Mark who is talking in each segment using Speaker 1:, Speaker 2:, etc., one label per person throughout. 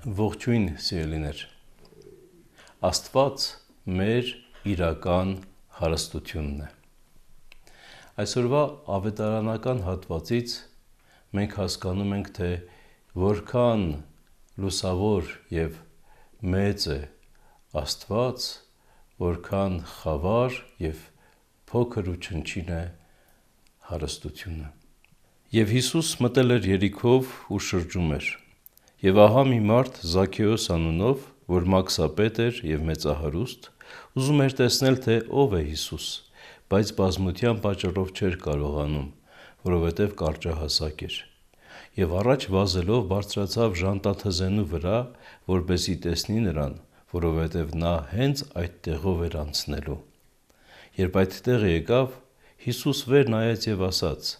Speaker 1: Ողջույն սիրելիներ, Աստված մեր իրական հարստությունն է։ Այսօրվա ավետարանական հատվածից մենք հասկանում ենք, թե որքան լուսավոր և մեծ է Աստված, որքան խավար և փոքր ու չնչին է հարստությունը։ Եվ Հիսուս մտել էր Երիքով ու շրջում էր։ Եվ ահա մի մարդ Զաքեոս անունով, որ մաքսապետ էր և մեծահարուստ, ուզում էր տեսնել, թե ով է Հիսուս, բայց բազմության պատճառով չէր կարողանում, որովհետև կարճահասակ էր։ Եվ առաջ վազելով բարձրացավ ժանտաթզենու վրա, որպեսզի տեսնի նրան, որովհետև նա հենց այդ տեղով էր անցնելու։ Երբ այդտեղ եկավ, Հիսուս վեր նայեց և ասաց.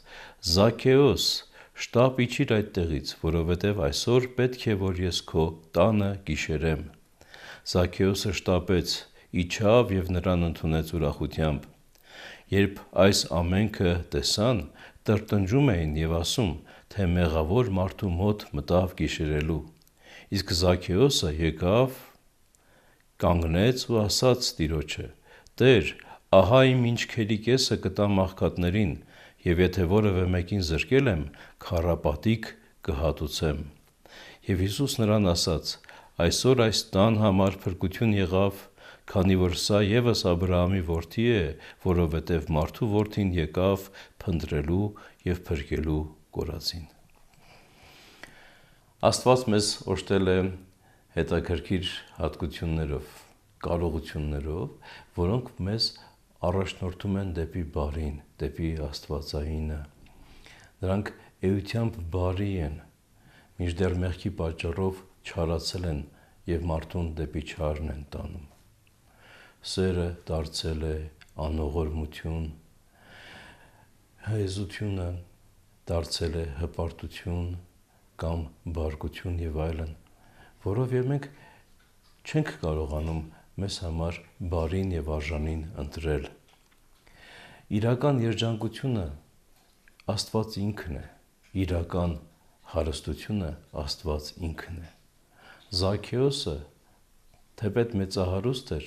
Speaker 1: «Զաքեոս, շտապ իջիր այդտեղից, որովհետև այսօր պետք է, որ ես քո տանը գիշերեմ»։ Զաքեոսը շտապեց, իջավ և նրան ընդունեց ուրախությամբ։ Երբ այս ամենքը տեսան, տրտնջում էին և ասում, թե մեղավոր մարդու մոտ մտավ գիշերելու։ Իսկ Զաքեոսը եկավ, կանգնեց ու ասաց Տիրոջը. «Տեր, ահա իմ ինչքերի կեսը կտամ աղքատներին, և եթե որևէ մեկին զրկել եմ, քառապատիկ կհատուցեմ»։ Եվ Հիսուս նրան ասաց. «Այսօր այս տան համար փրկություն եղավ, քանի որ սա ևս Աբրահամի որդի է, որովհետև մարդու որդին եկավ փնտրելու և փրկելու կորածին»։ Աստված մեզ օժտել է հետաքրքիր հատկություններով, կարողություններով, որոնք մեզ առաջնորդում են դեպի բարին, դեպի աստվածայինը։ Նրանք էությամբ բարի են, մինչդեռ մեղքի պատճառով չարացել են և մարդուն դեպի չարն են տանում։ Սերը դարձել է անողորմություն, հեզությունը դարձել է հպարտություն կամ բարկություն և այլն, որով մենք չենք կարողանում մեզ համար բարին և արժանին ընտրել։ Իրական երջանկությունը Աստված ինքն է, իրական հարստությունը Աստված ինքն է։ Զաքեոսը, թեպետ մեծահարուստ էր,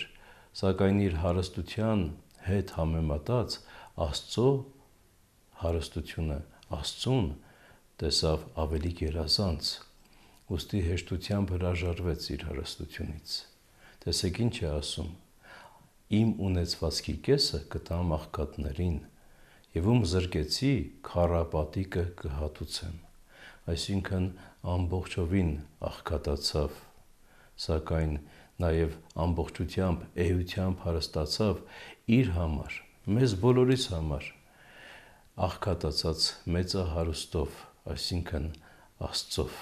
Speaker 1: սակայն իր հարստության հետ համեմատած Աստծո հարստությունը, Աստծուն տեսավ ավելի գերազանց, ուստի հեշտությամբ հրաժարվեց իր հարստությունից։ Տեսեք ինչ է ասում. «Իմ ունեցվածքի կեսը կտամ աղքատներին, և ում զրկեցի, քառապատիկը կհատուցեմ»։ Այսինքն ամբողջովին աղքատացավ, սակայն նաև ամբողջությամբ, էությամբ հարստացավ իր համար, մեզ բոլորիս համար, աղքատացած մեծահարուստով, այսինքն Աստծով։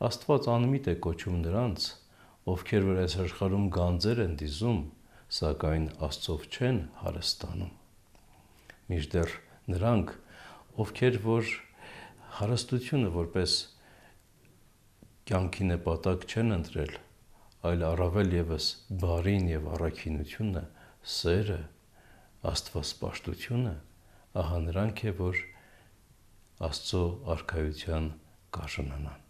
Speaker 1: Աստված անմիտ է կոչում նրանց, ովքեր որ այս աշխարհում գանձեր են դիզում, սակայն Աստծով չեն հարստանում։ Մինչդեռ նրանք, ովքեր որ հարստությունը որպես կյանքի նպատակ չեն ընտրել, այլ առավել ևս բարին և առաքինությունը, սերը, աստվածպաշտությունը, ահա նրանք է, որ Աստծո արքայության կարժանանան։